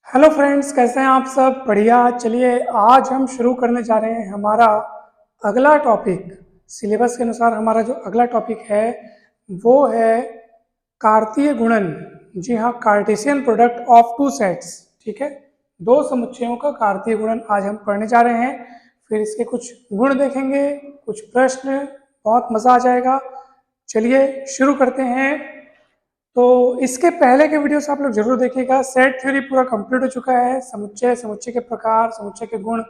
Hello friends, कैसे हैं आप सब? बढ़िया। चलिए आज हम शुरू करने जा रहे हैं हमारा अगला टॉपिक। सिलेबस के अनुसार हमारा जो अगला टॉपिक है वो है कार्तीय गुणन। जी हाँ, Cartesian product of two sets. ठीक है, दो समुच्चयों का कार्तीय गुणन आज हम पढ़ने जा रहे हैं। फिर इसके कुछ गुण देखेंगे, कुछ प्रश्न, बहुत मज़ा आ जाएगा। चलिए शुरू करते हैं। तो इसके पहले के वीडियोस आप लोग जरूर देखिएगा। सेट थ्योरी पूरा कंप्लीट हो चुका है। समुच्चय, समुच्चय के प्रकार, समुच्चय के गुण,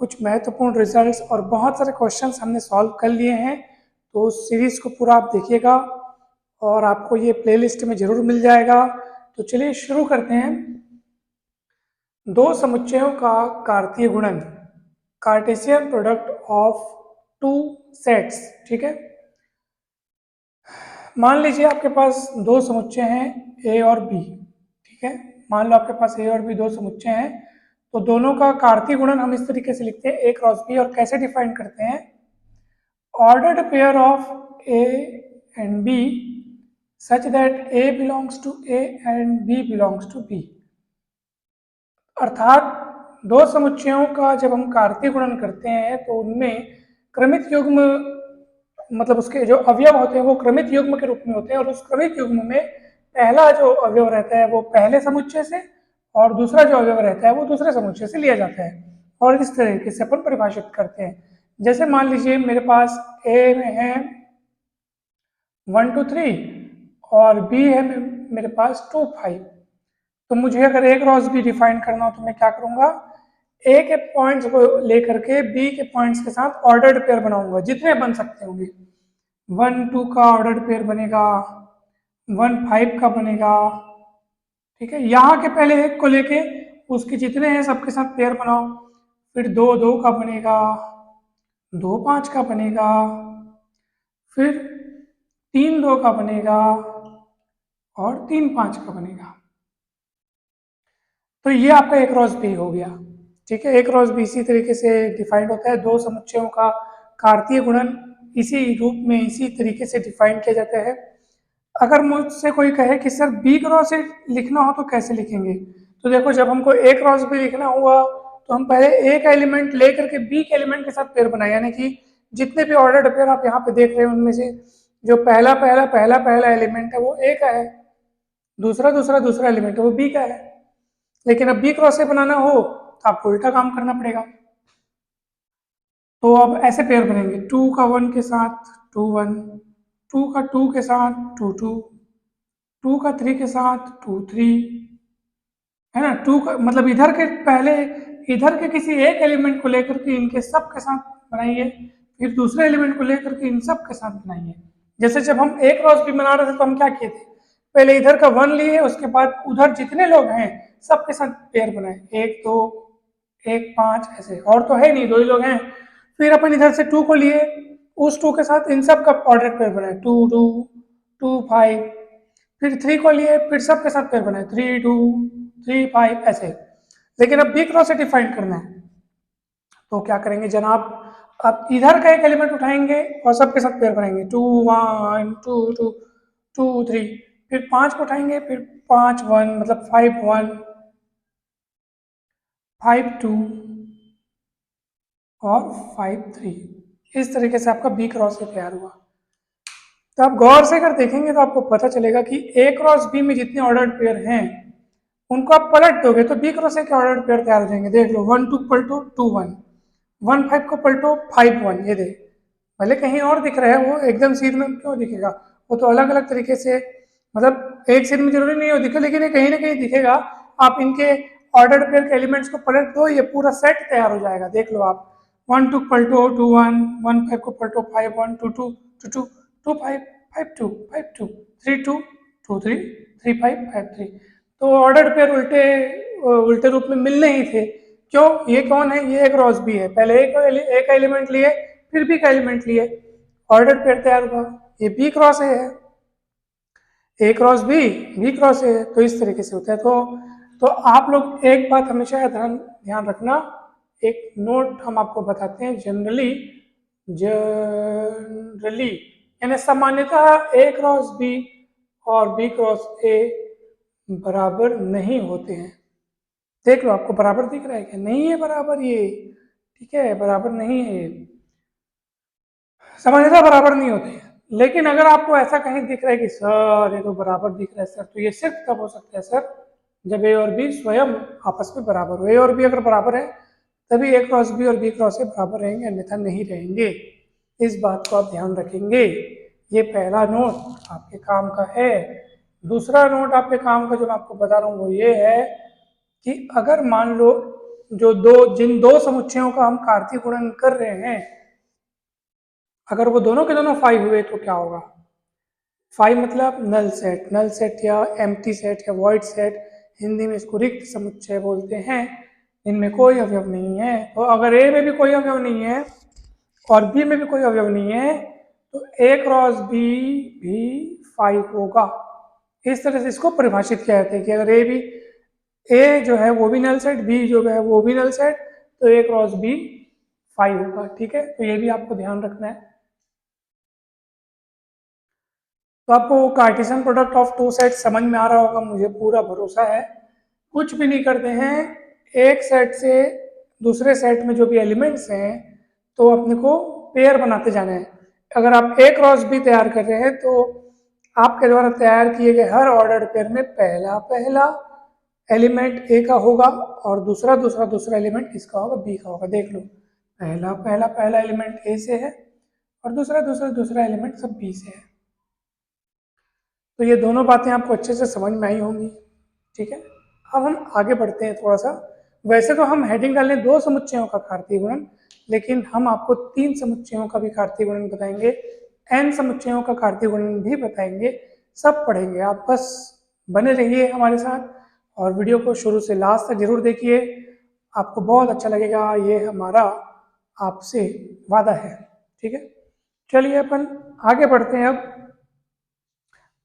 कुछ महत्वपूर्ण रिजल्ट्स और बहुत सारे क्वेश्चंस हमने सॉल्व कर लिए हैं। तो उस सीरीज को पूरा आप देखिएगा और आपको ये प्लेलिस्ट में जरूर मिल जाएगा। तो चलिए शुरू करते हैं। दो समुच्चयों का कार्तीय गुणन, Cartesian product of two sets. ठीक है, मान लीजिए आपके पास दो समुच्चय हैं ए और बी। ठीक है, मान लो आपके पास ए और बी दो समुच्चय हैं। तो दोनों का कार्तीय गुणन हम इस तरीके से लिखते हैं ए क्रॉस बी। और कैसे डिफाइन करते हैं? Ordered pair of A and B such that A belongs to A and B belongs to B. अर्थात दो समुच्चयों का जब हम कार्तीय गुणन करते हैं तो उनमें क्रमित युग्म, मतलब उसके जो अवयव होते हैं वो क्रमित युग्म के रूप में होते हैं। और उस क्रमित युग्म में पहला जो अवयव रहता है वो पहले समुच्चय से और दूसरा जो अवयव रहता है वो दूसरे समुच्चय से लिया जाता है। और इस तरीके से अपन परिभाषित करते हैं। जैसे मान लीजिए मेरे पास ए में है 1 2 3 और बी है मेरे पास 2 5। तो मुझे अगर ए क्रॉस बी डिफाइन करना हो तो मैं क्या करूंगा? ए के पॉइंट्स को लेकर के बी के पॉइंट्स के साथ ऑर्डर्ड पेयर बनाऊंगा, जितने बन सकते होंगे। 1 2 का ऑर्डर्ड पेयर बनेगा, 1 5 का बनेगा। ठीक है, यहाँ के पहले एक को लेके उसके जितने हैं सबके साथ पेयर बनाओ। फिर 2 2 का बनेगा, 2 5 का बनेगा, फिर 3 2 का बनेगा और 3 5 का बनेगा। तो ये आपका ए क्रॉस बी हो गया। ठीक है, ए क्रॉस बी इसी तरीके से डिफाइंड होता है। दो समुच्चयों का कार्तीय गुणन इसी रूप में, इसी तरीके से डिफाइन किया जाता है। अगर मुझसे कोई कहे कि सर बी क्रॉस ए लिखना हो तो कैसे लिखेंगे? तो देखो, जब हमको ए क्रॉस बी लिखना हुआ तो हम पहले ए का एलिमेंट लेकर के बी के एलिमेंट के साथ पेयर बनाए। यानी कि जितने भी ऑर्डर्ड पेयर आप यहाँ पे देख रहे हैं उनमें से जो पहला पहला पहला पहला एलिमेंट है वो ए का है, दूसरा दूसरा दूसरा एलिमेंट है वो बी का है। लेकिन अब बी क्रॉस ए बनाना हो तो आपको उल्टा काम करना पड़ेगा। तो अब ऐसे पेयर बनेंगे, 2 का 1 के साथ 2 1, 2 का 2 के साथ 2 2, 2 का 3 के साथ 2 3, है ना। 2 का मतलब इधर के पहले इधर के किसी एक एलिमेंट को लेकर के इनके सब के साथ बनाइए, फिर दूसरे एलिमेंट को लेकर के इन सब के साथ बनाइए। जैसे जब हम ए क्रॉस बी बना रहे थे तो हम क्या किए थे? पहले इधर का 1 लिए, उसके बाद उधर जितने लोग हैं सबके साथ पेयर बनाए, 1 2 1 5 ऐसे। और तो है नहीं, दो ही लोग हैं। फिर अपन इधर से 2 को लिए, उस 2 के साथ इन सब का ऑर्डर पेयर बनाए, 2 2 2 5। फिर 3 को लिए, फिर सब के साथ पेयर बनाए, 3 2 3 5 ऐसे। लेकिन अब बी क्रॉस से डिफाइन करना है तो क्या करेंगे जनाब? अब इधर का एक एलिमेंट उठाएंगे और सबके साथ पेयर बनाएंगे, 2 1 2 2 2 3। फिर 5 को उठाएंगे, फिर 5 1 मतलब 5 1 5 2 और 5 3। इस तरीके से आपका बी क्रॉस से तैयार हुआ। तो आप गौर से अगर देखेंगे तो आपको पता चलेगा कि ए क्रॉस बी में जितने ऑर्डर्ड पेयर हैं उनको आप पलट दोगे तो बी क्रॉस ए के ऑर्डर्ड पेयर तैयार हो जाएंगे। देख लो, 1 2 पलटो 2 1, 1 5 को पलटो 5 1। ये देख, भले कहीं और दिख रहा है, वो एकदम सीध में क्यों दिखेगा? वो तो अलग अलग तरीके से, मतलब एक सीध में जरूरी नहीं हो दिखे, लेकिन ये कहीं ना कहीं दिखेगा। आप इनके ऑर्डर्ड पेयर के एलिमेंट्स को पलट दो, ये पूरा सेट तैयार हो जाएगा। देख लो आप, 1 2 पलटो 2 1, 1 5 को पलटो 5 1, 2 2 2 2 2 5 5 2 5 2 3 2 2 3 3 5 5 3। तो ऑर्डर्ड पेयर उल्टे उल्टे रूप में मिलने ही थे। क्यों? ये कौन है? ये एक क्रॉस बी है। पहले ए का एलिमेंट लिए, फिर बी का एलिमेंट लिए, ऑर्डर्ड पेयर तैयार हुआ। ये बी क्रॉस ए है, A cross B, B cross A है। तो इस तरीके से होता है। तो आप लोग एक बात हमेशा ध्यान ध्यान रखना। एक नोट हम आपको बताते हैं, जनरली जनरली यानी सामान्यतः ए क्रॉस बी और बी क्रॉस ए बराबर नहीं होते हैं। देख लो आपको बराबर दिख रहा है क्या? नहीं है बराबर ये, ठीक है, बराबर नहीं है ये, सामान्यतः बराबर नहीं होते हैं। लेकिन अगर आपको ऐसा कहीं दिख रहा है कि सर ये तो बराबर दिख रहा है सर, तो ये सिर्फ तब हो सकता है सर जब ए और बी स्वयं आपस में बराबर हो। ए और बी अगर बराबर है तभी ए क्रॉस बी और बी क्रॉस ए बराबर रहेंगे, अन्यथा नहीं रहेंगे। इस बात को आप ध्यान रखेंगे। ये पहला नोट आपके काम का है। दूसरा नोट आपके काम का जो मैं आपको बता रहा हूँ वो ये है कि अगर मान लो जिन दो समुच्चयों का हम कार्तीय गुणन कर रहे हैं, अगर वो दोनों के दोनों 5 हुए तो क्या होगा? 5 मतलब नल सेट या एम्प्टी सेट या वॉइड सेट, हिंदी में इसको रिक्त समुच्चय बोलते हैं, इनमें कोई अवयव नहीं है। तो अगर ए में भी कोई अवयव नहीं है और बी में भी कोई अवयव नहीं है तो ए क्रॉस बी भी 5 होगा। इस तरह से इसको परिभाषित किया जाता है कि अगर ए जो है वो भी नल सेट, बी जो है वो भी नल सेट, तो ए क्रॉस बी 5 होगा। ठीक है, तो ये भी आपको ध्यान रखना है। तो आपको Cartesian product of two set समझ में आ रहा होगा, मुझे पूरा भरोसा है। कुछ भी नहीं करते हैं, एक सेट से दूसरे सेट में जो भी एलिमेंट्स हैं तो अपने को पेयर बनाते जाना है। अगर आप ए क्रॉस बी तैयार कर रहे हैं तो आपके द्वारा तैयार किए गए हर ऑर्डर पेयर में पहला पहला एलिमेंट ए का होगा और दूसरा दूसरा दूसरा एलिमेंट किसका होगा? बी का होगा। देख लो, पहला पहला पहला एलिमेंट ए से है और दूसरा दूसरा दूसरा एलिमेंट सब बी से है। तो ये दोनों बातें आपको अच्छे से समझ में आई होंगी। ठीक है, अब हम आगे बढ़ते हैं थोड़ा सा। वैसे तो हम हेडिंग डालें दो समुच्चयों का कार्तीय गुणन, लेकिन हम आपको 3 समुच्चयों का भी कार्तीय गुणन बताएंगे, n समुच्चयों का कार्तीय गुणन भी बताएंगे, सब पढ़ेंगे। आप बस बने रहिए हमारे साथ और वीडियो को शुरू से लास्ट तक जरूर देखिए, आपको बहुत अच्छा लगेगा, ये हमारा आपसे वादा है। ठीक है, चलिए अपन आगे बढ़ते हैं। अब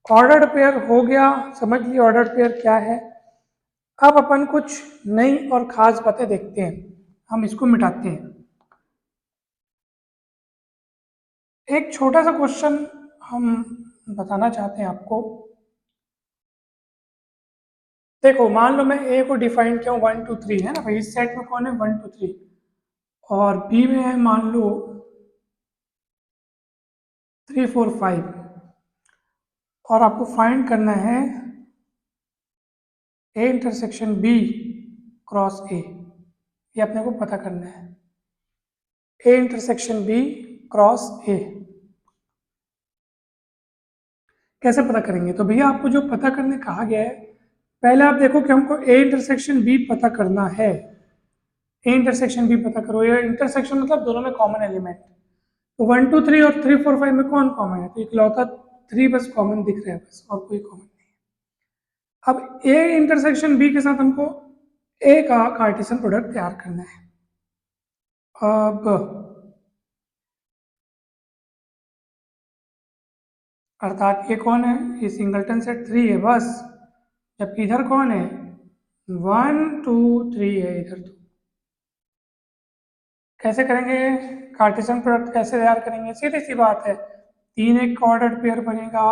ऑर्डर्ड पेयर हो गया, समझ लिए ऑर्डर्ड पेयर क्या है। अब अपन कुछ नई और खास बातें देखते हैं, हम इसको मिटाते हैं। एक छोटा सा क्वेश्चन हम बताना चाहते हैं आपको। देखो, मान लो मैं ए को डिफाइन किया हूँ 1 2 3 है ना भाई, इस सेट में कौन है? 1 2 3, और बी में है मान लो 3 4 5, और आपको फाइंड करना है A intersection B cross A, ये अपने को पता करना है। A intersection B cross A कैसे पता करेंगे? तो भैया आपको जो पता करने कहा गया है, पहले आप देखो कि हमको ए इंटरसेक्शन बी पता करना है। ए इंटरसेक्शन बी पता करो, ये इंटरसेक्शन मतलब दोनों में कॉमन एलिमेंट। तो 1 2 3 और 3 4 5 में कौन कॉमन है? तो इकलौता 3 बस कॉमन दिख रहा है, बस, और कोई कॉमन नहीं है। अब ए इंटरसेक्शन बी के साथ हमको ए का कार्टेशियन प्रोडक्ट तैयार करना है। अब अर्थात ये कौन है? ये सिंगलटन सेट 3 है बस, जबकि इधर कौन है? 1 2 3 है इधर। तो कैसे करेंगे कार्टेशियन प्रोडक्ट? कैसे तैयार करेंगे? सीधी सी बात है, 3 एक ऑर्डर्ड पेयर बनेगा,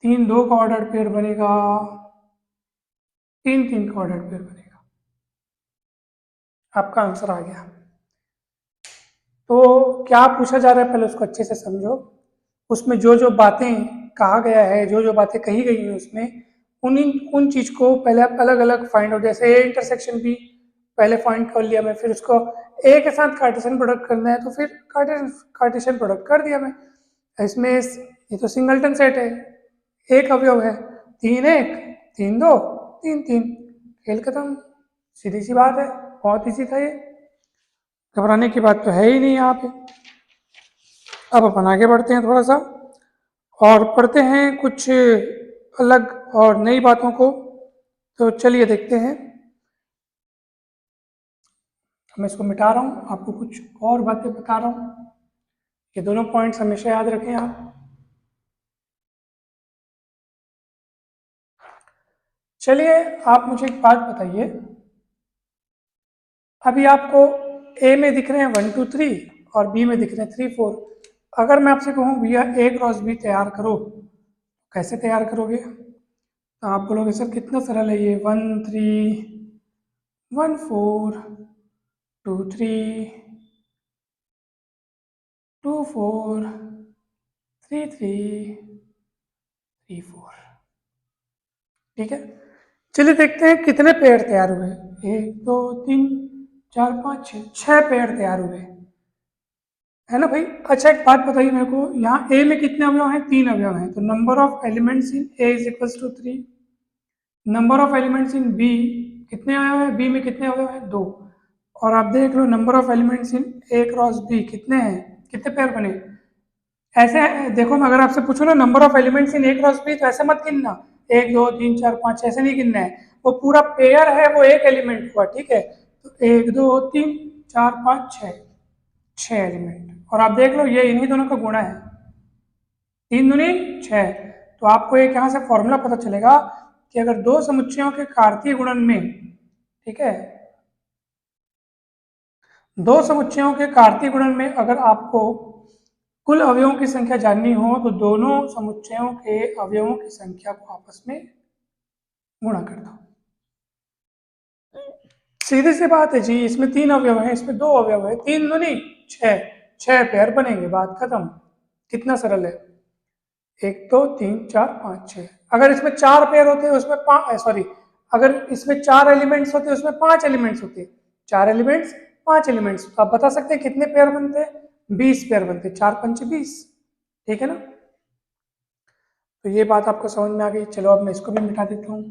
3 2 का ऑर्डर्ड पेयर बनेगा, 3 3 का ऑर्डर्ड पेयर बनेगा। आपका आंसर आ गया। तो क्या पूछा जा रहा है पहले उसको अच्छे से समझो। उसमें जो जो बातें कहा गया है, जो जो बातें कही गई हैं उसमें, उन चीज को पहले आप अलग अलग फाइंड आउट, जैसे ए इंटरसेक्शन बी पहले फाइंड कर लिया मैं, फिर उसको ए के साथ कार्टेशियन प्रोडक्ट करना है तो फिर कार्टेशियन प्रोडक्ट कर दिया मैं। इसमें ये तो सिंगलटन सेट है, एक अवयव है, 3 1 3 2 3 3, खेल खत्म। सीधी सी बात है, बहुत ईजी था ये, घबराने की बात तो है ही नहीं यहाँ पे। अब अपन आगे बढ़ते हैं थोड़ा सा और पढ़ते हैं कुछ अलग और नई बातों को। तो चलिए देखते हैं। मैं इसको मिटा रहा हूँ, आपको कुछ और बातें बता रहा हूँ। ये दोनों पॉइंट्स हमेशा याद रखें आप। चलिए आप मुझे एक बात बताइए, अभी आपको ए में दिख रहे हैं 1 2 3 और बी में दिख रहे हैं 3 4। अगर मैं आपसे कहूँ भैया ए क्रॉस बी तैयार करो, कैसे तैयार करोगे? आप बोलोगे सर कितना सरल है ये, 1 3 1 4 2 3 2 4 3 3 3 4। ठीक है, चलिए देखते हैं कितने पेड़ तैयार हुए। 1 2 3 4 5 6, 6 पेड़ तैयार हुए, है ना भाई। अच्छा एक बात बताइए मेरे को, यहाँ ए में कितने अवयव हैं? 3 अवयव हैं, तो number of elements in A is equals to 3। Number of elements in B, कितने अवयव हैं? बी में कितने अवयव हैं? 2। और आप देख लो number of elements in A cross B कितने हैं, कितने पेयर बने? ऐसे देखो, मैं अगर आपसे पूछूं ना number of elements in A cross B, तो ऐसे मत गिनना 1 2 3 4 5, ऐसे नहीं गिनना है। वो पूरा पेयर है, वो एक एलिमेंट हुआ, ठीक है। तो 1 2 3 4 5 6, 6 एलिमेंट। और आप देख लो ये इन्हीं दोनों का गुणा है, 3 दूनी 6। तो आपको एक यहाँ से फॉर्मूला पता चलेगा कि अगर दो समुच्चयों के कार्तीय गुणन में, ठीक है, दो समुच्चयों के कार्तीय गुणन में अगर आपको कुल अवयवों की संख्या जाननी हो, तो दोनों समुच्चयों के अवयवों की संख्या को आपस में गुणा कर दो। सीधी सी बात है जी, इसमें 3 अवयव हैं, इसमें 2 अवयव है, 3 दूनी 6, 6 पेयर बनेंगे, बात खत्म। कितना सरल है, 1 2 3 4 5 6। अगर इसमें 4 पेयर होते उसमें सॉरी, अगर इसमें 4 एलिमेंट्स होते उसमें 5 एलिमेंट्स होते, 4 एलिमेंट्स 5 एलिमेंट्स, तो आप बता सकते हैं कितने पेयर बनते? 20 पेयर बनते, 4 पंच 20। ठीक है ना, तो ये बात आपको समझ में आ गई। चलो अब मैं इसको भी मिटा देता हूँ।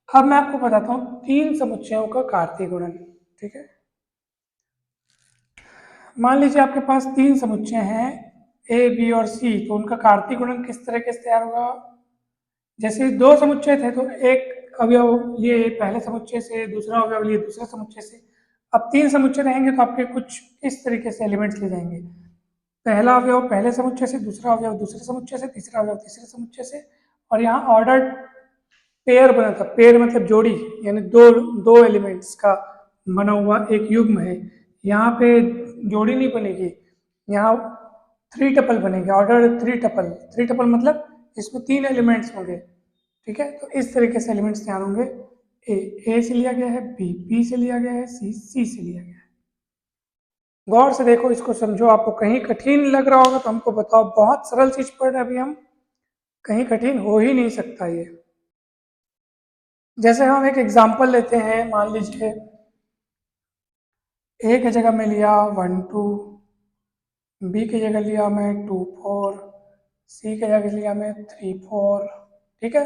अब मैं आपको बताता हूँ 3 समुच्चयों का कार्तीय गुणन। ठीक है, मान लीजिए आपके पास 3 समुच्चय हैं ए बी और सी, तो उनका कार्तीय गुणन किस तरीके से तैयार होगा? जैसे 2 समुच्चय थे तो एक अवयव लिए पहले समुच्चय से, दूसरा अवयव लिए दूसरे समुच्चय से। अब 3 समुच्चय रहेंगे तो आपके कुछ इस तरीके से एलिमेंट्स ले जाएंगे, पहला अवयव पहले समुच्चय से, दूसरा अवयव दूसरे समुच्चय से, तीसरा अवयव तीसरे समुच्चय से। और यहाँ ऑर्डर पेयर बना था, पेयर मतलब जोड़ी, यानी दो दो एलिमेंट्स का बना हुआ एक युग्म है। यहाँ पे जोड़ी नहीं बनेगी, यहाँ 3 टपल बनेंगे, ऑर्डर 3 टपल। 3 टपल मतलब इसमें 3 एलिमेंट्स होंगे। ठीक है, तो इस तरीके से एलिमेंट्स तैयार होंगे। ए से लिया गया है, बी से लिया गया है, सी से लिया गया है। गौर से देखो, इसको समझो। आपको कहीं कठिन लग रहा होगा तो हमको बताओ, बहुत सरल चीज पढ़ रहे हैं अभी हम, कहीं कठिन हो ही नहीं सकता ये। जैसे हम एक एग्जाम्पल लेते हैं, मान लीजिए ए की जगह में लिया 1 2, बी की जगह लिया मैं 2 4, सी की जगह लिया मैं 3 4। ठीक है,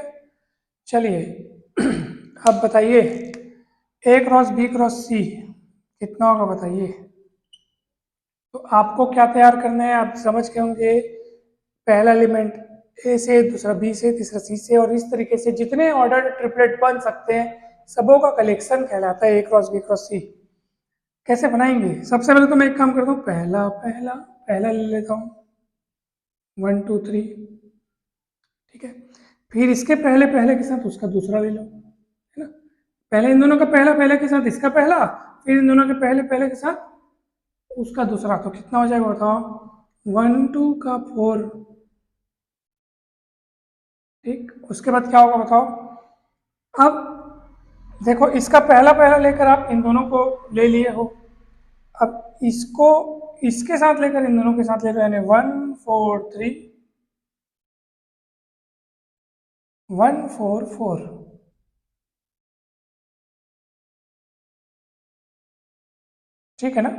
चलिए अब बताइए ए क्रॉस बी क्रॉस सी कितना होगा बताइए। तो आपको क्या तैयार करना है, आप समझ गए होंगे। पहला एलिमेंट ए से, दूसरा बी से, तीसरा सी से, और इस तरीके से जितने ऑर्डर ट्रिपलेट बन सकते हैं सबों का कलेक्शन कहलाता है ए क्रॉस बी क्रॉस सी। कैसे बनाएंगे? सबसे पहले तो मैं एक काम करता हूँ, पहला पहला पहला ले लेता हूँ, 1 2 3। ठीक है, फिर इसके पहले पहले के साथ उसका दूसरा ले लो, है ना। पहले इन दोनों का पहला पहले के साथ इसका पहला, फिर इन दोनों के पहले पहले के साथ उसका दूसरा, तो कितना हो जाएगा बताओ? 1 2 का 4। ठीक, उसके बाद क्या होगा बताओ? अब देखो, इसका पहला पहला लेकर आप इन दोनों को ले लिए हो, अब इसको इसके साथ लेकर इन दोनों के साथ ले लो, यानी 1 4 3 1 4 4। ठीक है ना,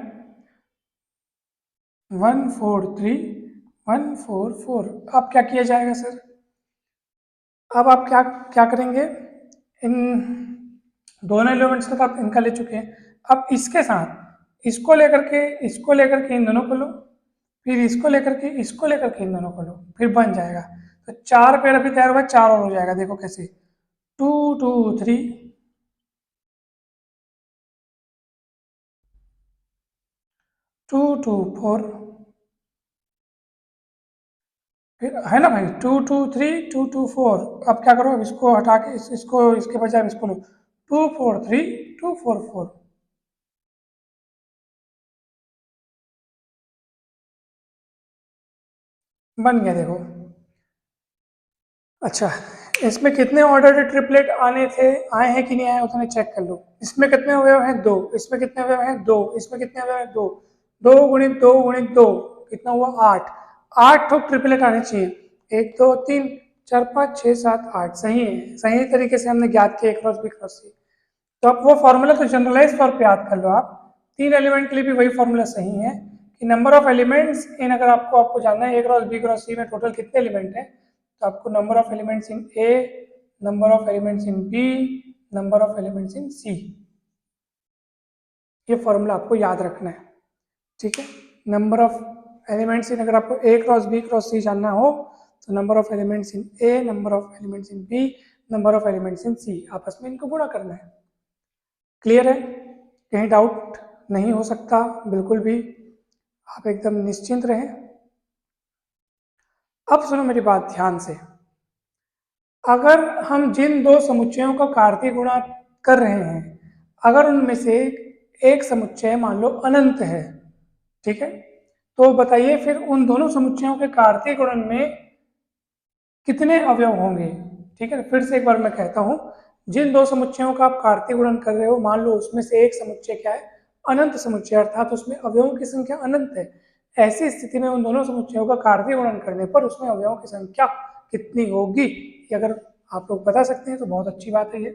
1 4 3 1 4 4। अब क्या किया जाएगा सर? अब आप क्या क्या करेंगे? इन दोनों एलिमेंट्स के साथ इनका ले चुके हैं, अब इसके साथ इसको लेकर के इन दोनों को लो, फिर इसको लेकर के इन दोनों को लो, फिर बन जाएगा। तो 4 पेड़ अभी तैयार हुआ, 4 और हो जाएगा। देखो कैसे, 2 2 3 2 2 4, फिर है ना भाई, 2 2 3 2 2 4। अब क्या करो, अब इसको हटा के इसको इसके बजाय इसको लो, 2 4 3 2 4 4। बन गया देखो। अच्छा, इसमें कितने ऑर्डर ट्रिपलेट आने थे, आए हैं कि नहीं आए उतने चेक कर लो। इसमें कितने अवयव हैं? 2। इसमें कितने अवयव हैं? 2। इसमें कितने अवयव हैं? 2। 2 गुणित 2 गुणित 2 कितना हुआ? 8। 8 ठोक ट्रिपलेट आने चाहिए। 1 2 3 4 5 6 7 8। सही है, सही तरीके से हमने ज्ञात किया क्रॉस बी क्रॉस सी। तो अब वो फॉर्मूला तो जनरलाइज तौर पे याद कर लो आप। 3 एलिमेंट के लिए भी वही फॉर्मूला सही है कि नंबर ऑफ एलिमेंट्स इन, अगर आपको जानना है A cross B cross C में टोटल कितने एलिमेंट है, तो आपको number of elements in A, number of elements in B, number of elements in C, ये फॉर्मूला आपको याद रखना है। ठीक है, नंबर ऑफ एलिमेंट्स इन, अगर आपको A cross B cross C जानना हो तो number of elements in A, number of elements in B, number of elements in C, आपस में इनको गुणा करना है। क्लियर है? कहीं डाउट नहीं हो सकता बिल्कुल भी, आप एकदम निश्चिंत रहें। अब सुनो मेरी बात ध्यान से। अगर हम जिन दो समुच्चयों का कार्तीय गुणा कर रहे हैं, अगर उनमें से एक समुच्चय मान लो अनंत है, ठीक है, तो बताइए फिर उन दोनों समुच्चयों के कार्तीय गुणन में कितने अवयव होंगे। ठीक है, फिर से एक बार मैं कहता हूं, जिन दो समुच्चयों का आप कार्तीय गुणन कर रहे हो, मान लो उसमें से एक समुच्चय क्या है? अनंत समुच्चय, अर्थात उसमें अवयवों की संख्या अनंत है। ऐसी स्थिति में उन दोनों समुच्चयों का कार्तीय गुणन करने पर उसमें अवयवों की संख्या कितनी होगी, ये अगर आप लोग बता सकते हैं तो बहुत अच्छी बात है ये।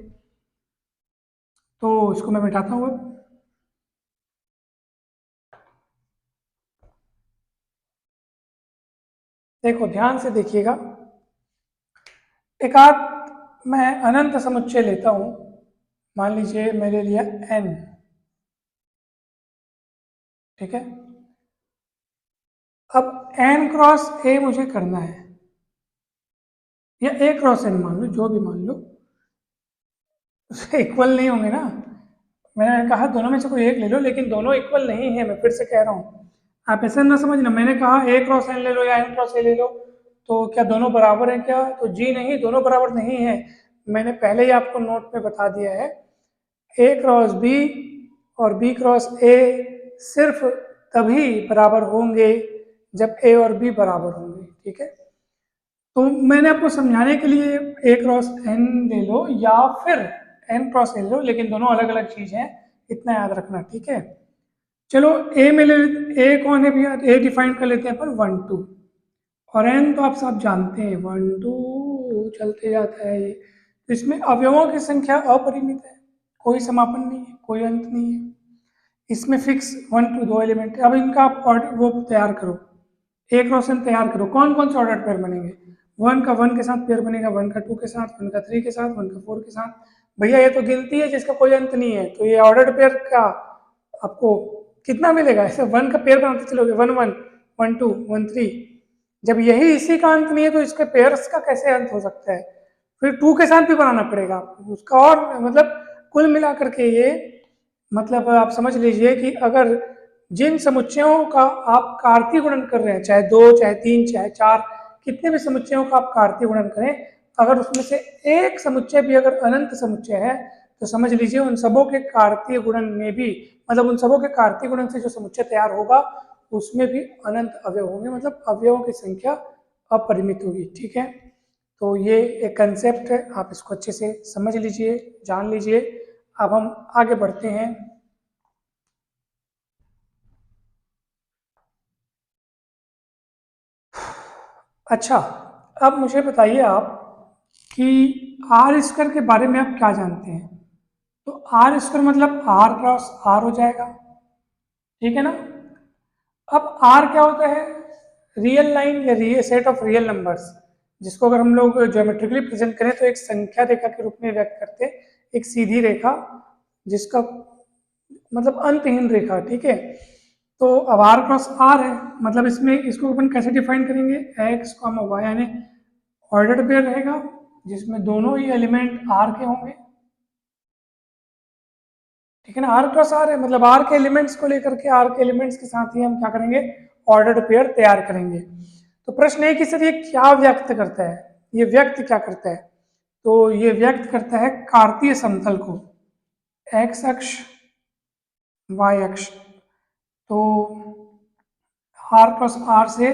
तो इसको मैं मिटाता हूँ अब। देखो ध्यान से देखिएगा, एक आध मैं अनंत समुच्चय लेता हूं। मान लीजिए मैंने लिया n, ठीक है। अब n क्रॉस a मुझे करना है, या a क्रॉस n मान लो, जो भी मान लो, इक्वल नहीं होंगे ना। मैंने कहा दोनों में से कोई एक ले लो, लेकिन दोनों इक्वल नहीं है, मैं फिर से कह रहा हूँ। आप ऐसा ना समझना, मैंने कहा a क्रॉस n ले लो या n क्रॉस a ले लो, तो क्या दोनों बराबर हैं क्या? तो जी नहीं, दोनों बराबर नहीं है। मैंने पहले ही आपको नोट में बता दिया है, a क्रॉस b और b क्रॉस a सिर्फ तभी बराबर होंगे जब a और b बराबर होंगे। ठीक है, तो मैंने आपको समझाने के लिए a क्रॉस n ले लो या फिर n क्रॉस ले लो, लेकिन दोनों अलग अलग चीज हैं, इतना याद रखना। ठीक है, चलो a में ले, a कौन है भैया? a डिफाइन कर लेते हैं अपन 1 2, और n तो आप सब जानते हैं 1 2 चलते जाता है ये। तो इसमें अवयवों की संख्या अपरिमित है, कोई समापन नहीं है, कोई अंत नहीं है। इसमें फिक्स 1 2 दो एलिमेंट है। अब इनका आप ऑर्डर वो तैयार करो, एक रोशन तैयार करो। कौन कौन से ऑर्डर पेयर बनेंगे? 1 का 1 के साथ पेयर बनेगा, 1 का 2 के साथ, 1 का 3 के साथ, 1 का 4 के साथ। भैया ये तो गिनती है जिसका कोई अंत नहीं है, तो ये ऑर्डर पेयर का आपको कितना मिलेगा? ऐसे 1 का पेयर बनाते चलोगे, 1 1 1 2 1 3। जब यही इसी का अंत नहीं है तो इसके पेयर्स का कैसे अंत हो सकता है? फिर 2 के साथ भी बनाना पड़ेगा आपको उसका, और मतलब कुल मिलाकर के ये, मतलब आप समझ लीजिए कि अगर जिन समुच्चयों का आप कार्तीय गुणन कर रहे हैं, चाहे 2 चाहे 3 चाहे 4, कितने भी समुच्चयों का आप कार्तीय गुणन करें, अगर उसमें से एक समुच्चय भी अगर अनंत समुच्चय है, तो समझ लीजिए उन सबों के कार्तीय गुणन में भी, मतलब उन सबों के कार्तीय गुणन से जो समुच्चय तैयार होगा उसमें भी अनंत अवयव होंगे, मतलब अवयवों की संख्या अपरिमित होगी। ठीक है, तो ये एक कंसेप्ट है, आप इसको अच्छे से समझ लीजिए, जान लीजिए। अब हम आगे बढ़ते हैं। अच्छा, अब मुझे बताइए आप कि आर स्क्वायर के बारे में आप क्या जानते हैं? तो आर स्क्वायर मतलब आर क्रॉस आर हो जाएगा, ठीक है ना। अब आर क्या होता है? रियल लाइन या real set of real numbers, जिसको अगर हम लोग ज्योमेट्रिकली प्रेजेंट करें तो एक संख्या रेखा के रूप में व्यक्त करते हैं, एक सीधी रेखा जिसका मतलब अंतहीन रेखा। ठीक है, तो अब आर क्रॉस आर है, मतलब इसमें इसको अपन कैसे डिफाइन करेंगे? एक्स कॉमा वाई, यानी ऑर्डर्ड पेयर रहेगा जिसमें दोनों ही एलिमेंट आर के होंगे। ठीक है ना, आर क्रॉस आर है, मतलब आर के एलिमेंट्स को लेकर के, आर के एलिमेंट्स के साथ ही हम क्या करेंगे? ऑर्डर्ड पेयर तैयार करेंगे। तो प्रश्न है कि सर ये क्या व्यक्त करता है? ये व्यक्त क्या करता है? तो ये व्यक्त करता है कार्तीय समतल को, एक्स अक्ष वाई अक्ष। तो आर क्रॉस आर से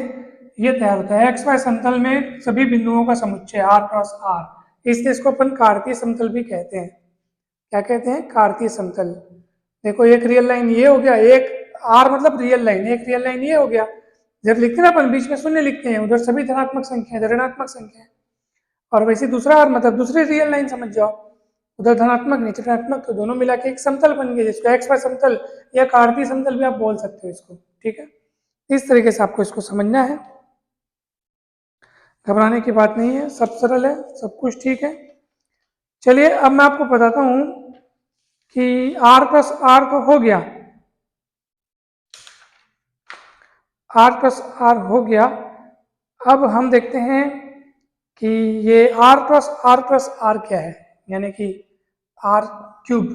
ये तैयार होता है एक्स वाई समतल में सभी बिंदुओं का समुच्चय आर क्रॉस आर, इसलिए इसको अपन कार्तीय समतल भी कहते हैं। क्या कहते हैं? कार्तीय समतल। देखो एक रियल लाइन ये हो गया, एक आर मतलब रियल लाइन, एक रियल लाइन ये हो गया। जब लिखते हैं ना अपन बीच में शून्य लिखते हैं, उधर सभी धनात्मक संख्या है, ऋणात्मक संख्या है। और वैसे दूसरा आर मतलब दूसरी रियल लाइन समझ जाओ, उधर धनात्मक नीचे ऋणात्मक, तो दोनों मिला के एक समतल बन गया, जिसको एक्स वाई समतल या कार्तीय समतल भी आप बोल सकते हो इसको। ठीक है, इस तरीके से आपको इसको समझना है, घबराने की बात नहीं है, सब सरल है, सब कुछ ठीक है। चलिए अब मैं आपको बताता हूं कि आर प्लस आर तो हो गया, आर प्लस आर हो गया। अब हम देखते हैं कि ये आर प्लस आर क्या है, यानी कि आर क्यूब।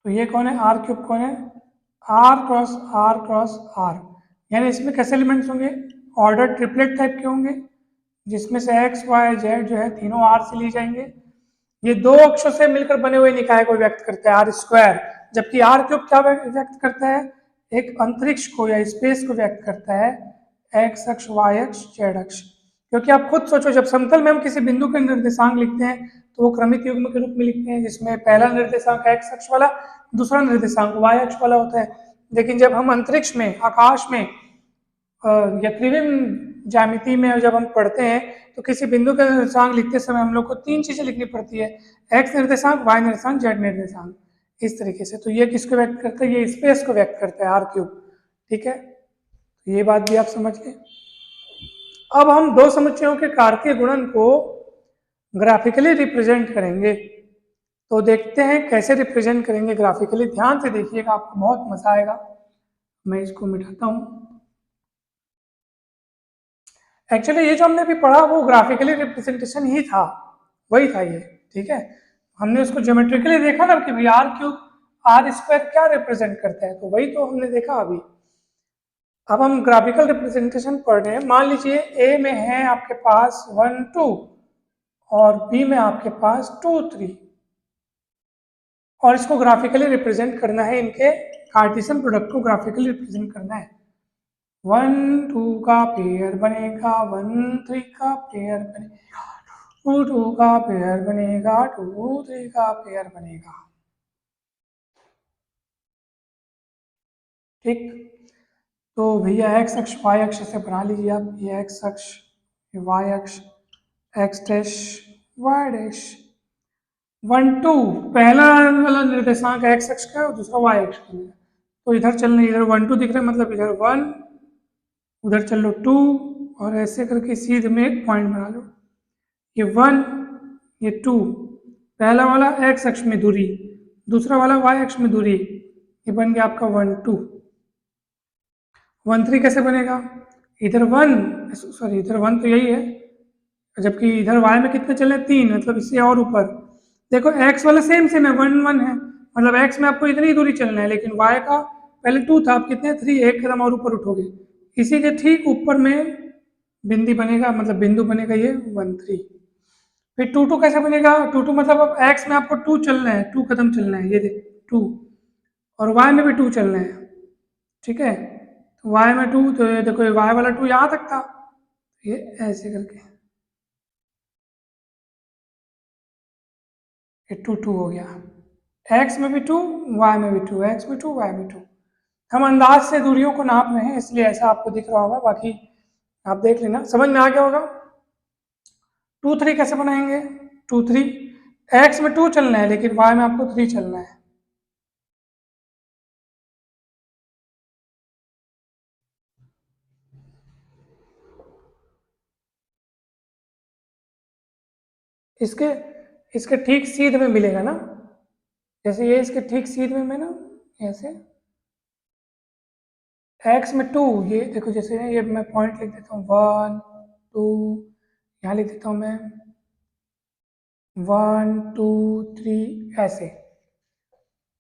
तो ये कौन है? आर क्यूब कौन है? आर क्रॉस आर, यानी इसमें कैसे एलिमेंट्स होंगे? ऑर्डर ट्रिपलेट टाइप के होंगे, जिसमें से एक्स वाई जेड जो है तीनों आर से लिए जाएंगे। ये दो अक्षों से मिलकर बने हुए निकाय को व्यक्त करता है आर स्क्वायर, जबकि आर क्यूब क्या व्यक्त करता है? एक अंतरिक्ष को या स्पेस को व्यक्त करता है, एक्स अक्ष वाई अक्ष जेड अक्ष। क्योंकि आप खुद सोचो, जब समतल में हम किसी बिंदु के निर्देशांक लिखते हैं तो वो क्रमिक युग्म के रूप में लिखते हैं, जिसमें पहला निर्देशांक एक्स अक्ष वाला, दूसरा निर्देशांक वाई अक्ष वाला होता है। लेकिन जब हम अंतरिक्ष में, आकाश में या त्रिविम ज्यामिति में जब हम पढ़ते हैं तो किसी बिंदु का निर्देशांक लिखते समय हम लोग को तीन चीजें लिखनी पड़ती है, एक्स निर्देशांक, वाई निर्देशांक, जेड निर्देशांक, इस तरीके से। तो ये किसको व्यक्त करता है? ये स्पेस को व्यक्त करता है आर क्यूब। ठीक है, तो ये बात भी आप समझ लें। अब हम दो समुच्चयों के कार्तीय गुणन को ग्राफिकली रिप्रेजेंट करेंगे, तो देखते हैं कैसे रिप्रेजेंट करेंगे ग्राफिकली। ध्यान से देखिएगा, आपको बहुत मजा आएगा। मैं इसको मिटाता हूं। एक्चुअली ये जो हमने अभी पढ़ा वो ग्राफिकली रिप्रेजेंटेशन ही था, वही था ये। ठीक है, हमने उसको ज्योमेट्रिकली देखा ना कि भाई आर क्यूब आर स्क्वायर क्या रिप्रेजेंट करता है, तो वही तो हमने देखा अभी। अब हम ग्राफिकल रिप्रेजेंटेशन पढ़ रहे हैं। मान लीजिए ए में है आपके पास 1 2 और बी में आपके पास 2 3, और इसको ग्राफिकली रिप्रेजेंट करना है, इनके कार्टेशियन प्रोडक्ट को ग्राफिकली रिप्रेजेंट करना है। 1 2 का पेयर बनेगा, 1 3 का पेयर बनेगा, 2 2 का पेयर बनेगा, 2 3 का पेयर बनेगा। ठीक, तो भैया एक्स अक्ष वाई अक्ष से बना लीजिए आप, ये एक्स अक्ष, ये वाई अक्ष, एक्स डैश वाई डैश। 1 2 पहला वाला निर्देशांक एक्स अक्ष का है और दूसरा वाई अक्ष का है, तो इधर चलने, इधर 1 2 दिख रहा है, मतलब इधर 1, उधर चल लो 2, और ऐसे करके सीधे में एक पॉइंट बना लो। ये 1, ये 2, पहला वाला एक्स अक्ष में दूरी, दूसरा वाला वाई अक्ष में दूरी, ये बन गया आपका 1 2। 1 3 कैसे बनेगा? इधर 1, सॉरी इधर 1 तो यही है, जबकि इधर वाई में कितने चल रहे हैं? 3, मतलब इससे और ऊपर। देखो एक्स वाला सेम सेम है, 1 1 है, मतलब एक्स में आपको इतनी दूरी चलना है, लेकिन वाई का पहले 2 था, आप कितने 3, एक कदम और ऊपर उठोगे, इसी के ठीक ऊपर में बिंदी बनेगा, मतलब बिंदु बनेगा ये 1 3। फिर 2 2 कैसे बनेगा? 2 2 मतलब अब एक्स में आपको 2 चलना है, 2 कदम चलना है, ये देख 2, और वाई में भी 2 चलना है। ठीक है, तो वाई में 2, तो ये देखो ये वाई वाला 2 यहाँ तक था, ये ऐसे करके ये 2 2 हो गया। एक्स में भी 2, वाई में भी 2, एक्स में 2, वाई में 2। हम अंदाज से दूरियों को नाप रहे हैं, इसलिए ऐसा आपको दिख रहा होगा, बाकी आप देख लेना, समझ में आ गया होगा। 2 3 कैसे बनाएंगे? 2 3 एक्स में 2 चलना है, लेकिन वाई में आपको 3 चलना है। इसके इसके ठीक सीध में मिलेगा ना, जैसे ये इसके ठीक सीध में ना, ऐसे एक्स में 2, ये देखो जैसे ये मैं पॉइंट लिख देता हूँ 1 2, यहाँ लिख देता हूँ मैं 1 2 3 ऐसे।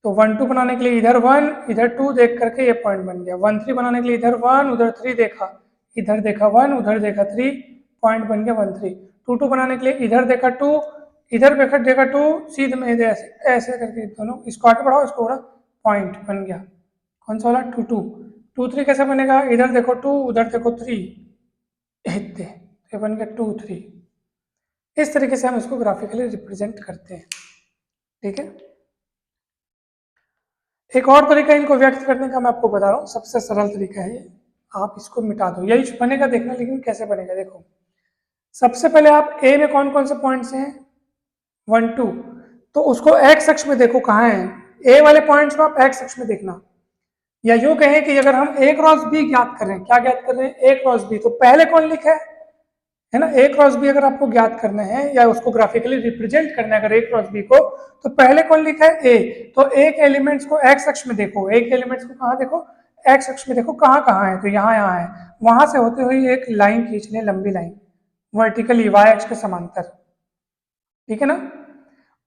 तो 1 2 बनाने के लिए इधर 1 इधर 2 देख करके ये पॉइंट बन गया। 1 3 बनाने के लिए इधर 1 उधर 3 देखा, इधर देखा 1 उधर देखा 3, पॉइंट बन गया 1 3। 2 2 बनाने के लिए इधर देखा 2 इधर देखा 2, सीध में इधर ऐसे ऐसे करके दोनों, इसको आगे बढ़ाओ, इसको बढ़ाओ, पॉइंट बन गया। कौन सा वाला? 2 2। 2 3 कैसे बनेगा? इधर देखो 2 उधर देखो 3, इतने, ये बन गया 2 3। इस तरीके से हम इसको ग्राफिकली रिप्रेजेंट करते हैं, ठीक है। एक और तरीका इनको व्यक्त करने का मैं आपको बता रहा हूँ, सबसे सरल तरीका है ये। आप इसको मिटा दो, यही बनेगा, देखना लेकिन कैसे बनेगा। देखो, सबसे पहले आप ए में कौन कौन से पॉइंट्स हैं, 1 2, तो उसको एक्स अक्ष में देखो कहाँ है, ए वाले पॉइंट्स को आप एक्स अक्ष में देखना। या यूं कहें कि अगर हम ए क्रॉस बी ज्ञात कर रहे हैं, क्या ज्ञात कर रहे हैं, ए क्रॉस बी, तो पहले कौन लिखा है ना, ए क्रॉस बी अगर आपको ज्ञात करना है या उसको ग्राफिकली रिप्रेजेंट करना है अगर ए क्रॉस बी को, तो पहले कौन लिखा है, ए। तो ए के एलिमेंट्स को एक्स अक्ष में देखो, ए के एलिमेंट्स को कहाँ देखो, एक्स अक्ष में देखो, कहाँ कहाँ है, तो यहाँ है, वहां से होते हुए एक लाइन खींच लें, लंबी लाइन वर्टिकली वाई अक्ष के समांतर, ठीक है ना।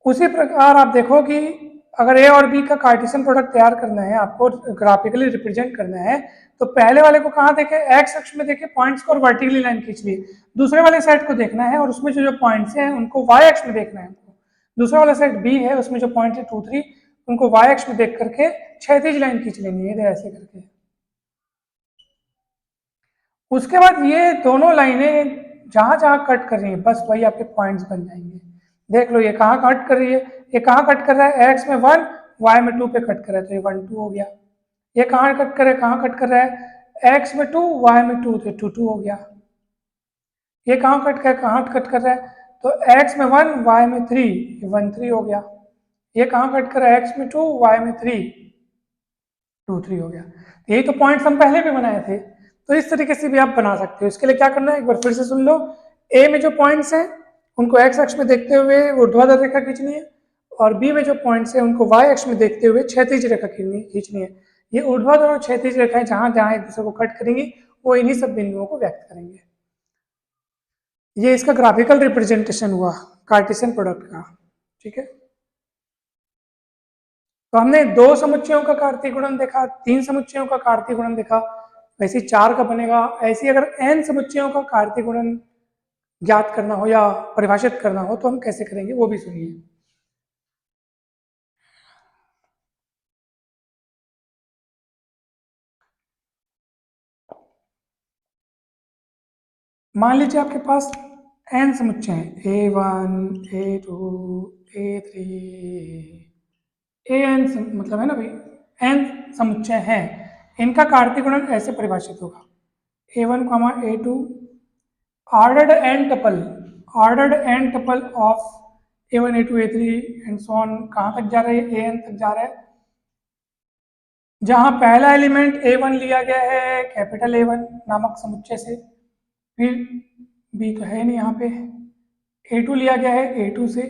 उसी प्रकार आप देखो कि अगर ए और बी का कार्टेशियन प्रोडक्ट तैयार करना है, आपको ग्राफिकली रिप्रेजेंट करना है, तो पहले वाले को कहाँ देखे, एक्स अक्ष में देखे पॉइंट्स को और वर्टिकली लाइन खींच ली। दूसरे वाले साइड को देखना है और उसमें जो पॉइंट्स हैं उनको वाई अक्ष में देखना है हमको। दूसरा वाला साइड बी है, उसमें जो पॉइंट है 2 3, उनको वाई अक्ष में देख करके क्षैतिज लाइन खींच लेनी है, ऐसे करके। उसके बाद ये दोनों लाइनें जहां जहां कट कर रही है, बस वही आपके पॉइंट्स बन जाएंगे। देख लो ये कहाँ कट कर रही है, ये कहाँ कट कर रहा है, एक्स में 1 वाई में 2 पे कट कर रहा है, तो ये 1 2 हो गया। ये कहाँ कट कर रहा है, कहाँ कट कर रहा है, एक्स में 2 वाई में 2, तो 2 2 हो गया। ये कहाँ कट कर, कहाँ कट कर रहा है, तो एक्स में 1 वाई में 3, ये 1 3 हो गया। ये कहाँ कट कर रहा है, एक्स में 2 वाई में 3, 2 3 हो गया। यही तो पॉइंट्स हम पहले भी बनाए थे, तो इस तरीके से भी आप बना सकते हो। इसके लिए क्या करना है, एक बार फिर से सुन लो। ए में जो पॉइंट्स हैं उनको एक्स अक्ष में देखते हुए ऊर्ध्वाधर रेखा खींचनी है, और बी में जो पॉइंट्स हैं उनको वाई अक्ष में देखते हुए क्षैतिज रेखा खींचनी है। ये ऊर्ध्वाधर और क्षैतिज रेखाएं जहां जहां एक दूसरे को कट करेंगी, वो इन्हीं सब बिंदुओं को व्यक्त करेंगे। ये इसका ग्राफिकल रिप्रेजेंटेशन हुआ कार्टेशियन प्रोडक्ट का, ठीक है। तो हमने 2 समुच्चयों का कार्तीय गुणन देखा, 3 समुच्चयों का कार्तीय गुणन देखा, वैसे 4 का बनेगा। ऐसे अगर n समुच्चयों का कार्तीय गुणन ज्ञात करना हो या परिभाषित करना हो तो हम कैसे करेंगे, वो भी सुनिए। मान लीजिए आपके पास n समुच्चय हैं, A1 A2 A3 an मतलब है ना भाई, n समुच्चय हैं, इनका कार्तीय गुणन ऐसे परिभाषित होगा, A1 A2 ordered n tuple of A1 A2 A3 and so on, कहाँ तक जा रहा है, an तक जा रहा है, जहां पहला एलिमेंट A1 लिया गया है कैपिटल A1 नामक समुच्चय से, फिर B तो है नहीं यहाँ पे, A2 लिया गया है A2 से,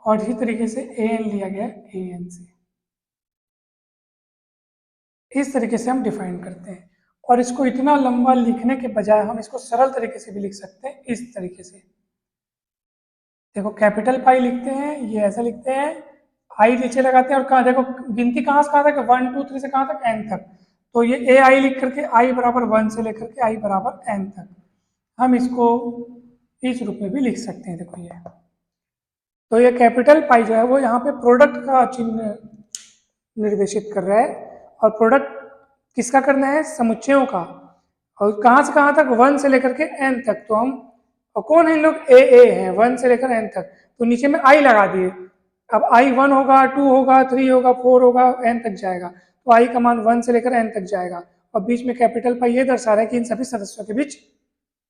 और इसी तरीके से AN लिया गया है AN से। इस तरीके से हम डिफाइन करते हैं, और इसको इतना लंबा लिखने के बजाय हम इसको सरल तरीके से भी लिख सकते हैं, इस तरीके से। देखो कैपिटल पाई लिखते हैं, ये ऐसा लिखते हैं, आई नीचे लगाते हैं, और कहाँ देखो गिनती कहाँ से कहाँ तक, 1 2 3 से कहाँ तक, n तक। तो ये ए आई लिख करके आई बराबर 1 से लेकर के आई बराबर n तक हम इसको इस रूप में भी लिख सकते हैं। देखो ये, तो ये कैपिटल पाई जो है वो यहाँ पे प्रोडक्ट का चिन्ह निर्देशित कर रहा है, और प्रोडक्ट किसका करना है, समुच्चयों का, और कहाँ से कहाँ तक, 1 से लेकर के n तक। तो हम, और कौन है इन लोग, ए है, 1 से लेकर n तक, तो नीचे में i लगा दिए। अब i 1 होगा, 2 होगा, 3 होगा, 4 होगा, n तक जाएगा, तो i का मान 1 से लेकर n तक जाएगा, और बीच में कैपिटल पाई ये दर्शा रहा है कि इन सभी सदस्यों के बीच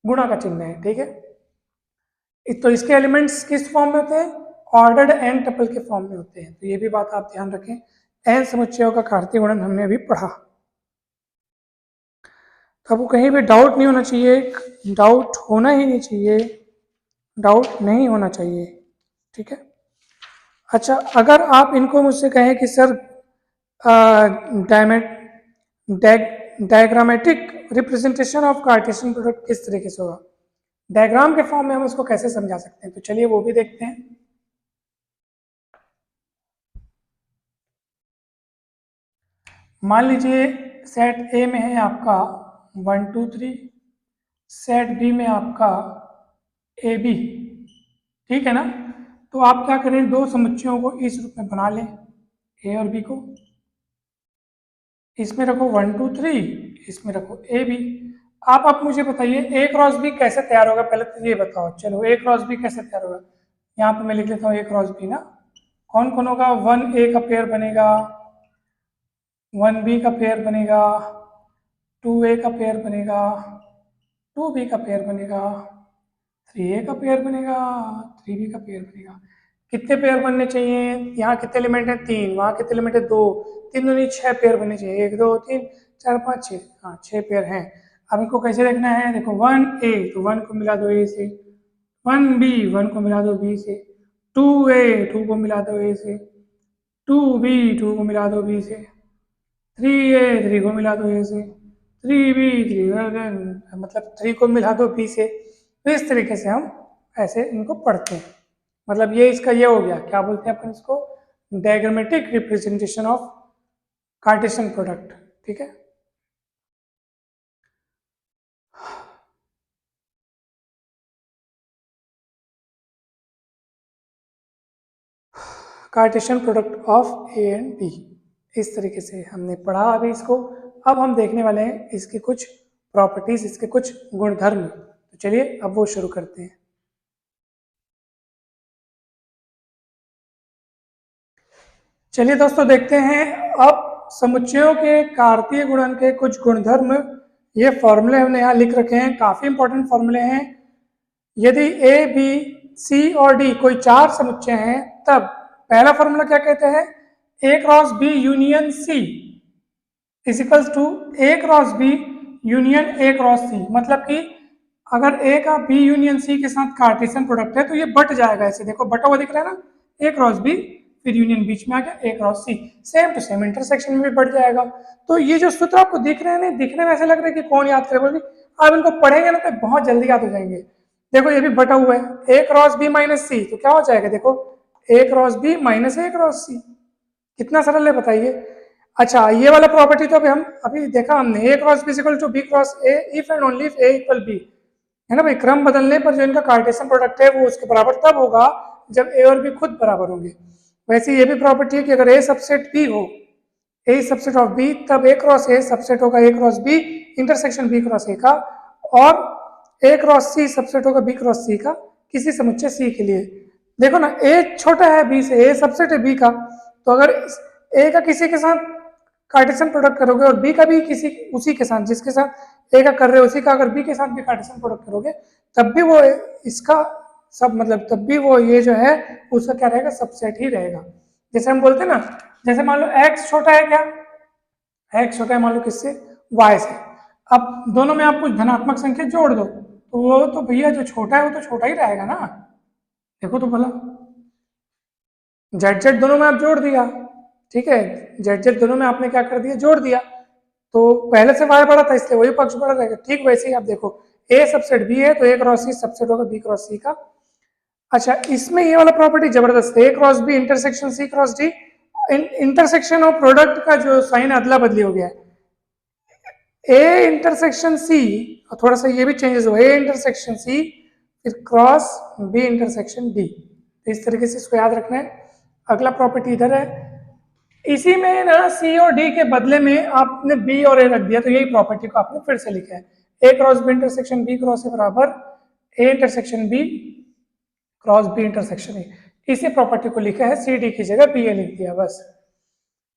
गुणा का चिन्ह है, ठीक है। तो इसके एलिमेंट्स किस फॉर्म में होते हैं, ऑर्डर्ड n टपल के फॉर्म में होते हैं, तो ये भी बात आप ध्यान रखें। n समुच्चयों का कार्तीय गुणन हमने अभी पढ़ा, तो आपको कहीं भी डाउट नहीं होना चाहिए, डाउट होना ही नहीं चाहिए, डाउट नहीं होना चाहिए, ठीक है। अच्छा, अगर आप इनको मुझसे कहें कि sir diagrammatic representation of Cartesian product किस तरीके से होगा, डायग्राम के फॉर्म में हम इसको कैसे समझा सकते हैं, तो चलिए वो भी देखते हैं। मान लीजिए सेट ए में है आपका 1 2 3, सेट बी में आपका ए बी, ठीक है ना। तो आप क्या करें, 2 समुच्चयों को इस रूप में बना लें, ए और बी को, इसमें रखो 1 2 3, इसमें रखो ए बी। आप मुझे बताइए ए क्रॉस बी कैसे तैयार होगा, पहले तो ये बताओ। चलो ए क्रॉस बी कैसे तैयार होगा, यहाँ पे मैं लिख लेता हूँ ए क्रॉस बी ना। कौन कौन होगा, 1A का पेयर बनेगा, 1B का पेयर बनेगा, 2A का पेयर बनेगा, 2B का पेयर बनेगा, 3A का पेयर बनेगा, 3B का पेयर बनेगा। कितने पेयर बनने चाहिए, यहाँ कितने एलिमेंट हैं, 3, वहाँ कितने एलिमेंट है, 2, 3 दूनी 6 पेयर बनने चाहिए, 1 2 3 4 5 6, हाँ 6 पेयर हैं। अब इनको कैसे देखना है, देखो 1A तो 1 को मिला दो A से, 1B 1 को मिला दो B से, 2A 2 को मिला दो A से, 2B 2 को मिला दो B से, 3A 3 को मिला दो A से, 3B 3 मतलब 3 को मिला दो B से। तो इस तरीके से हम ऐसे इनको पढ़ते हैं। मतलब ये इसका ये हो गया, क्या बोलते हैं अपन इसको, diagrammatic representation of Cartesian product. ठीक है, Cartesian product of A and B, इस तरीके से हमने पढ़ा अभी इसको। अब हम देखने वाले हैं इसकी कुछ प्रॉपर्टीज, इसके कुछ गुणधर्म। तो चलिए अब वो शुरू करते हैं। चलिए दोस्तों देखते हैं अब समुच्चयों के कार्तीय गुणन के कुछ गुणधर्म। ये फॉर्मूले हमने यहाँ लिख रखे हैं, काफी इंपॉर्टेंट फॉर्मूले हैं। यदि ए बी सी और डी कोई 4 समुच्चय हैं, तब पहला फॉर्मूला क्या कहते हैं, A cross B union C equals to A cross B union A cross C. मतलब कि अगर ए का बी यूनियन सी के साथ कार्टेशियन प्रोडक्ट है तो ये बट जाएगा, ऐसे देखो बटा हुआ दिख रहा है ना, ए क्रॉस बी फिर यूनियन बीच में आ गया A cross C, same to same intersection में भी बढ़ जाएगा। तो ये जो सूत्र आपको दिख रहे हैं ना, दिखने में ऐसे लग रहा है कि कौन याद करे, बोलिए आप इनको पढ़ेंगे ना तो बहुत जल्दी याद हो जाएंगे। देखो ये भी बटा हुआ है, ए क्रॉस बी माइनस सी, तो क्या हो जाएगा, देखो ए क्रॉस बी माइनस ए क्रॉस सी, कितना सरल है बताइए। अच्छा ये वाला प्रॉपर्टी तो अभी देखा हमने, A cross B equal to B cross A if and only if A equal B, है ना भाई। क्रम बदलने पर जो इनका कार्टेशियन प्रोडक्ट है वो उसके बराबर तब होगा जब ए और बी खुद बराबर होंगे। वैसे ये भी प्रॉपर्टी है कि अगर ए सबसेट बी हो, ए सबसेट ऑफ बी, तब ए क्रॉस ए सबसेट होगा A cross B intersection B cross A का, और ए क्रॉस सी सबसेट होगा बी क्रॉस सी का किसी समुच्चय सी के लिए। देखो ना, ए छोटा है बी से, ए सबसेट है बी का, तो अगर ए का किसी के साथ कार्टेशियन प्रोडक्ट करोगे और बी का भी किसी उसी के साथ, जिसके साथ ए का कर रहे हो उसी का अगर बी के साथ भी कार्टेशियन प्रोडक्ट करोगे, तब भी वो इसका सब मतलब तब भी वो ये जो है उसका क्या रहेगा, सबसेट ही रहेगा। जैसे हम बोलते हैं ना, जैसे मान लो x छोटा है, क्या x छोटा है मान लो किससे, y से। अब दोनों में आप कुछ धनात्मक संख्या जोड़ दो तो वो तो भैया जो छोटा है वो तो छोटा ही रहेगा ना। देखो तो भला, जेड जेड दोनों में आप जोड़ दिया, ठीक है, जेड जेड दोनों में आपने क्या कर दिया, जोड़ दिया, तो पहले से y बड़ा था इसलिए वही पक्ष बड़ा रहेगा। ठीक वैसे ही आप देखो, a सबसेट b है तो a क्रॉस सी सबसेट होगा b क्रॉस सी का। अच्छा इसमें ये वाला प्रॉपर्टी जबरदस्त है, a cross B intersection C cross D, intersection और प्रोडक्ट का जो साइन अदला बदली हो गया है, ए इंटरसेक्शन सी, और थोड़ा सा ये भी चेंजेस हुआ, ए इंटरसेक्शन सी फिर क्रॉस बी इंटरसेक्शन डी। तो इस तरीके से इसको याद रखना है। अगला प्रॉपर्टी इधर है, इसी में ना सी और डी के बदले में आपने बी और ए रख दिया, तो यही प्रॉपर्टी को आपने फिर से लिखा है, A cross B intersection B cross A बराबर A intersection B cross B intersection A. इसी प्रॉपर्टी को लिखा है, सी डी की जगह बी ए लिख दिया बस।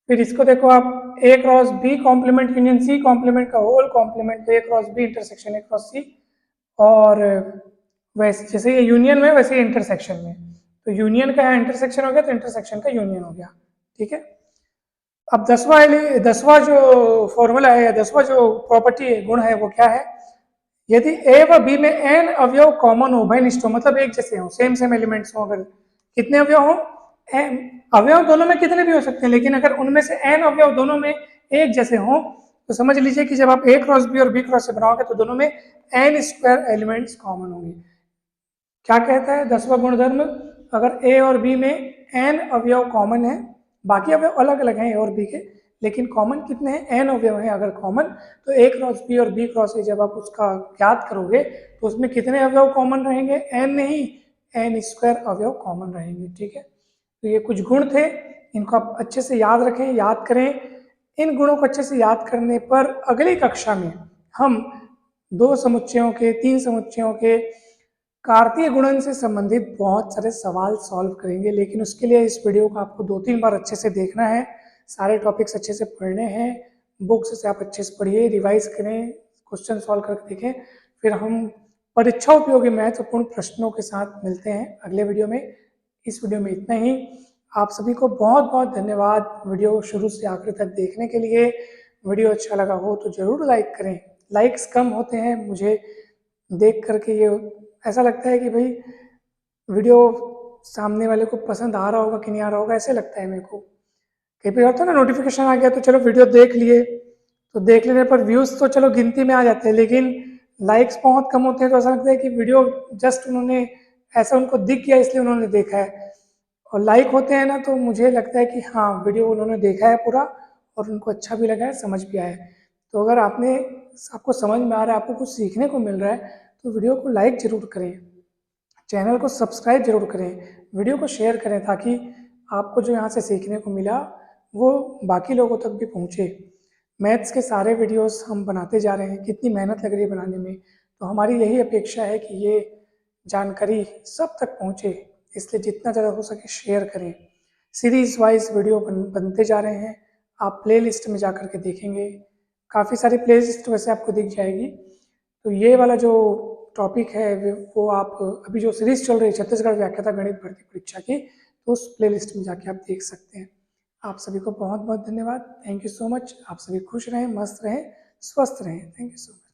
फिर इसको देखो आप, A cross B complement union C complement का whole complement, A cross B intersection A cross C, और वैसे जैसे ये यूनियन में वैसे इंटरसेक्शन में, तो यूनियन का इंटरसेक्शन हो गया तो इंटरसेक्शन का यूनियन हो गया। ठीक है, अब 10वां जो फॉर्मूला है या 10वां जो प्रॉपर्टी है, गुण है, वो क्या है, यदि ए व बी में एन अवयव कॉमन हो, भाई हो मतलब एक जैसे हो, सेम सेम एलिमेंट्स हो, अगर कितने अवयव हो, अवयव दोनों में कितने भी हो सकते हैं, लेकिन अगर उनमें से एन अवयव दोनों में एक जैसे हो, तो समझ लीजिए कि जब आप ए क्रॉस बी और बी क्रॉस से बनाओगे तो दोनों में एन स्क्वायर एलिमेंट्स कॉमन होंगे। क्या कहता है 10वां गुणधर्म, अगर ए और बी में एन अवयव कॉमन है, बाकी अवयव अलग अलग हैं ए और बी के, लेकिन कॉमन कितने हैं, एन अवयव हैं अगर कॉमन, तो ए क्रॉस बी और बी क्रॉस ए जब आप उसका याद करोगे तो उसमें कितने अवयव कॉमन रहेंगे, एन नहीं, एन स्क्वायर अवयव कॉमन रहेंगे। ठीक है, तो ये कुछ गुण थे, इनको आप अच्छे से याद रखें, याद करें। इन गुणों को अच्छे से याद करने पर अगली कक्षा में हम 2 समुच्चयों के, 3 समुच्चयों के कार्तीय गुणन से संबंधित बहुत सारे सवाल सॉल्व करेंगे। लेकिन उसके लिए इस वीडियो को आपको 2-3 बार अच्छे से देखना है, सारे टॉपिक्स अच्छे से पढ़ने हैं, बुक्स से आप अच्छे से पढ़िए, रिवाइज करें, क्वेश्चन सॉल्व करके देखें। फिर हम परीक्षा उपयोगी महत्वपूर्ण प्रश्नों के साथ मिलते हैं अगले वीडियो में। इस वीडियो में इतना ही। आप सभी को बहुत बहुत धन्यवाद वीडियो शुरू से आखिर तक देखने के लिए। वीडियो अच्छा लगा हो तो ज़रूर लाइक करें। लाइक्स कम होते हैं, मुझे देख करके ये ऐसा लगता है कि भाई वीडियो सामने वाले को पसंद आ रहा होगा कि नहीं आ रहा होगा, ऐसे लगता है मेरे को। कई बार होता है ना, नोटिफिकेशन आ गया तो चलो वीडियो देख लिए, तो देख लेने पर व्यूज़ तो चलो गिनती में आ जाते हैं, लेकिन लाइक्स बहुत कम होते हैं। तो ऐसा लगता है कि वीडियो जस्ट उन्होंने ऐसा उनको दिख गया इसलिए उन्होंने देखा है। और लाइक होते हैं ना तो मुझे लगता है कि हाँ, वीडियो उन्होंने देखा है पूरा और उनको अच्छा भी लगा है, समझ भी आया है। तो अगर आपको समझ में आ रहा है, आपको कुछ सीखने को मिल रहा है, तो वीडियो को लाइक ज़रूर करें, चैनल को सब्सक्राइब जरूर करें, वीडियो को शेयर करें, ताकि आपको जो यहाँ से सीखने को मिला वो बाकी लोगों तक भी पहुँचे। मैथ्स के सारे वीडियोस हम बनाते जा रहे हैं, कितनी मेहनत लग रही है बनाने में, तो हमारी यही अपेक्षा है कि ये जानकारी सब तक पहुँचे, इसलिए जितना ज़्यादा हो सके शेयर करें। सीरीज़ वाइज वीडियो बनते जा रहे हैं, आप प्लेलिस्ट में जा कर के देखेंगे, काफ़ी सारी प्लेलिस्ट वैसे आपको दिख जाएगी। तो ये वाला जो टॉपिक है वो आप अभी जो सीरीज चल रही है छत्तीसगढ़ व्याख्याता गणित भर्ती परीक्षा की, तो उस प्लेलिस्ट में जाके आप देख सकते हैं। आप सभी को बहुत बहुत धन्यवाद। Thank you so much. आप सभी खुश रहें, मस्त रहें, स्वस्थ रहें। Thank you so much.